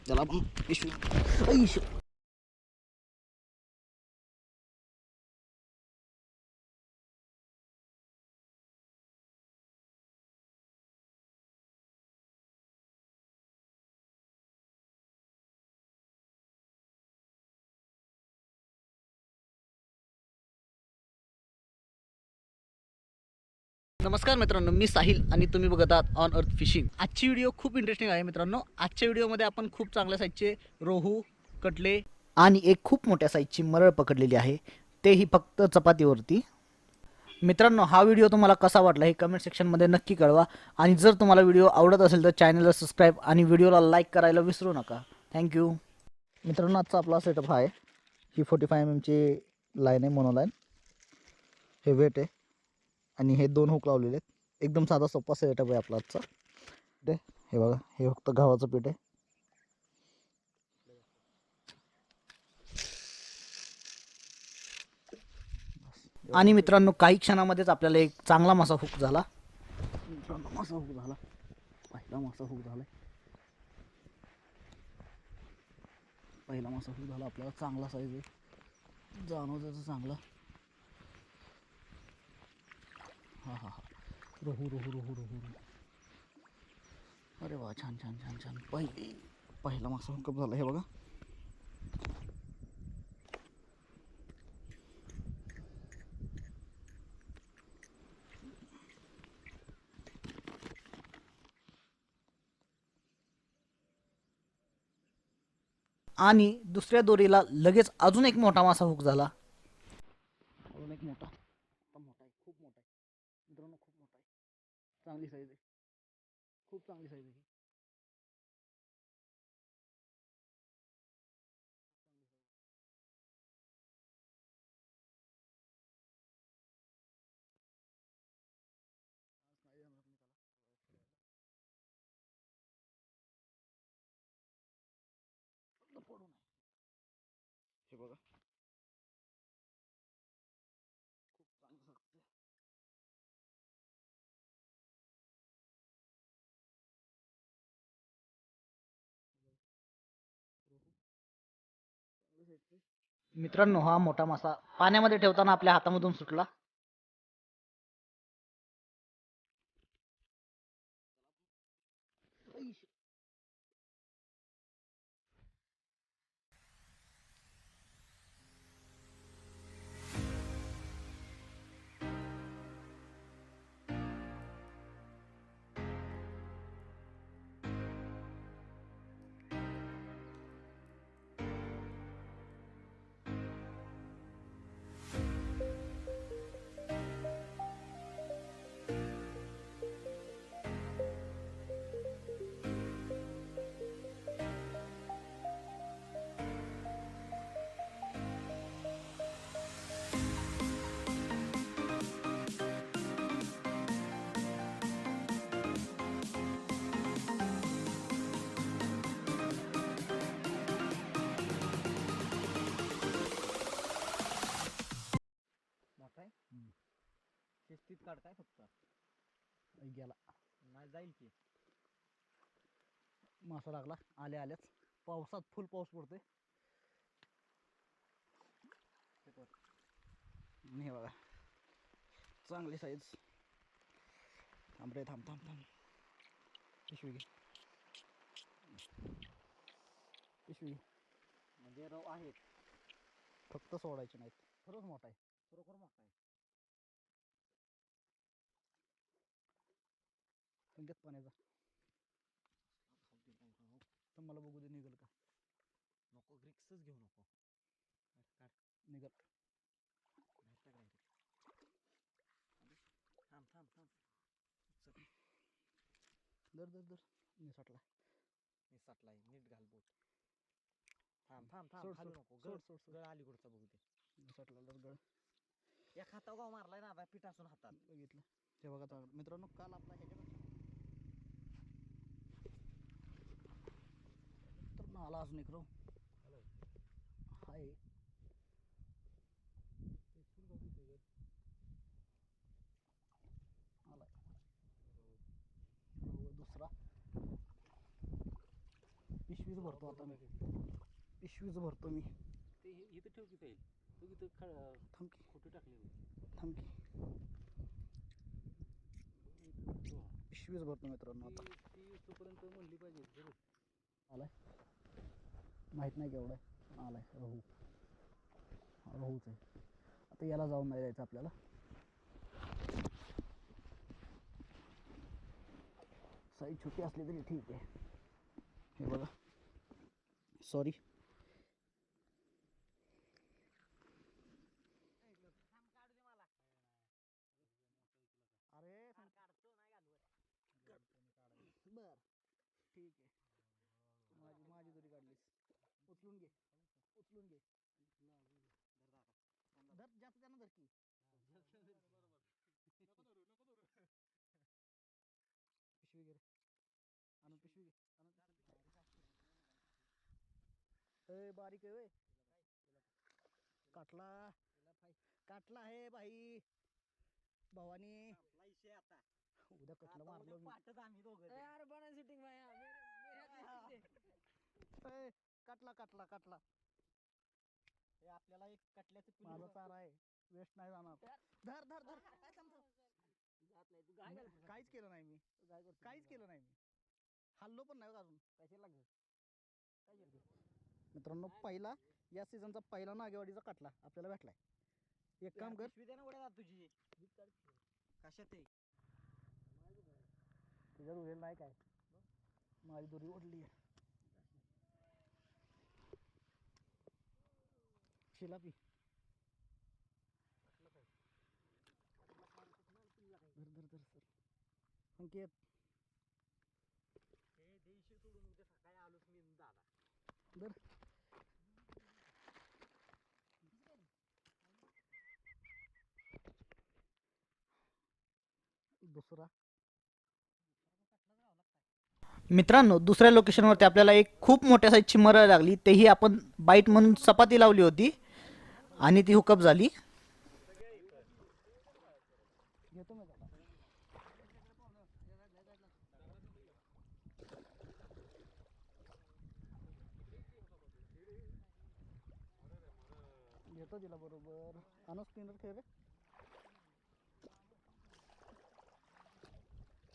त्याला आपण पिशवी नमस्कार मित्रांनो, मी साहिल आणि तुम्ही बघत आहात ऑन अर्थ फिशिंग. आजची व्हिडिओ खूप इंटरेस्टिंग आहे मित्रांनो. आजच्या व्हिडिओमध्ये आपण खूप चांगल्या साईजचे रोहू, कटले आणि एक खूप मोठ्या साईजची मरळ पकडलेली आहे, तेही फक्त चपातीवरती. मित्रांनो, हा व्हिडिओ तुम्हाला कसा वाटला हे कमेंट सेक्शनमध्ये नक्की कळवा. आणि जर तुम्हाला व्हिडिओ आवडत असेल तर चॅनलला सबस्क्राईब आणि व्हिडिओला लाईक करायला विसरू नका. थँक्यू. मित्रांनो, आजचा आपला सेटअप हा आहे. ही 45 mm ची लाईन आहे, मोनोलाईन. हे वेट आहे आणि हे 2 हुक लावलेले आहेत. एकदम साधा सोपा सेटअप आहे आपला आजचा. हे बघा, हे फक्त गव्हाचं पीठ आहे. आणि मित्रांनो, काही क्षणामध्येच आपल्याला एक चांगला मासा हुक झाला. मित्रांनो, मासा हुक झाला, पहिला मासा हुक झाला. पहिला मासा हुक झाला आपल्याला. चांगला साईज आहे, जाणवतं चांगला. हा हा हा, रोहू रोहू रोहू रोहू. अरे वा, छान छान छान छान. पहिला मासा हुकअप झाला. हे बघा. आणि दुसऱ्या दोरीला लगेच अजून एक मोठा मासा हुक झाला. अजून एक मोठा मोठा आहे, खूप मोठा आहे मित्रांनो, खूप मोठा आहे. चांगली साईज आहे, खूप चांगली साईज आहे. पडू नये. हे बघा, खूप चांगलं लागतं. मित्रांनो, हा मोठा मासा पाण्यामध्ये ठेवताना आपल्या हातामधून सुटला. मोठा आहे. शिस्तीत काढ काय फक्त. गेला नाही, जाईल की. मासा लागला आल्याच. पावसात फुल पाऊस पडतोय. हे बघा, चांगली साईज. थांब रे, थांब थांब थांब. पिशवी घे, पिशवी. म्हणजे रव आहेत, फक्त सोडायचे नाहीत. खरंच मोठा आहे, खरोखर मोठा आहे. पंगत पाण्याचा. तर मला बघू दे निघल का. नको, रिक्सच घेऊ नको. निघल. थांब थांब थांब. दर दर दर. निसटला, निसटलाय. नीट घाल बोट. थांब थांब थांब, खाली नको. गळ अलीकडचा बघू दे. निसटला तर गळ. या हातावर गाव मारलाय ना आता, पीठ असून हातात. बघितलं. ते बघा मित्रांनो, काल आपला ह्याच्यापेक्षा तर आला अजून एक रो. हाय, आलाय दुसरा. पिशवी पिशवीच भरतो आता मी, पिशवीच भरतो मी. ते इथं ठेव की साईल, तू इथं थांब की, खोटं टाकले थांब की, पिशवीच भरतो मित्रांनो आता. ती तोपर्यंत म्हणली पाहिजे जरूर. आलाय माहीत नाही केवढं आहे. आलाय रहू, रहूच आहे. आता याला जाऊन नाही जायचं आपल्याला. साईज छोटी असली तरी ठीक आहे. हे बघा, सॉरी. अरे बर ठीक आहे. माझी माझी दोरी काढलीस. उचलून घे, उचलून घे. धर जास्त त्यानं धर की. पिशवी घे रे. आणून पिशवी घे. ए बारीक आहे. काटला, काटला आहे भाई. भवानी उद्या कटलं मारलो मी. काटला काटला काटला. आपल्याला एक कटल्याचं माझा चारा आहे, वेस्ट नाही जाणार. धर धर धर. काहीच केलं नाही मी, काहीच केलं नाही मी. हल्लो पण नाही अजून. कशाला लागेल मित्रांनो, पहिला या सीझनचा पहिला नागेवाडीचा काटला आपल्याला भेटलाय. एक काम कर, उड्या तुझी कशात आहे तुझ्या उरेल नाही काय, माझी दोरी ओढली. शिलापी धर धर धर सर. अंकित हे देशी सोडून उद्या सकाळी आलोच मी दादा. धर. दुसरा. मित्रांनो, दुसऱ्या लोकेशनवरती आपल्याला एक खूप मोठ्या साईजची मरळ लागली. तेही आपण बाईट म्हणून चपाती लावली होती आणि ती हुकअप झाली. घेतो मी दादा. घेतो तिला बरोबर. आणू स्पिनर खेळ रे.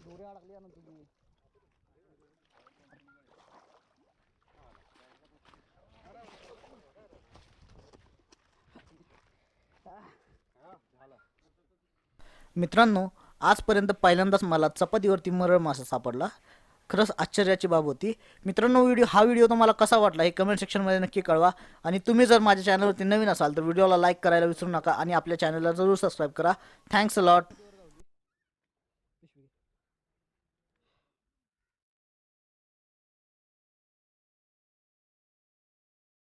दोरी अडकली आणून तुझी. मित्रांनो, आजपर्यंत पहिल्यांदाच मला चपातीवरती मरळ मासा सापडला. खरंच आश्चर्याची बाब होती. मित्रांनो, हा व्हिडिओ तुम्हाला कसा वाटला हे कमेंट सेक्शनमध्ये नक्की कळवा. आणि तुम्ही जर माझ्या चॅनलवरती नवीन असाल तर व्हिडिओला लाईक करायला विसरू नका आणि आपल्या चॅनलला जरूर सबस्क्राईब करा. Thanks a lot.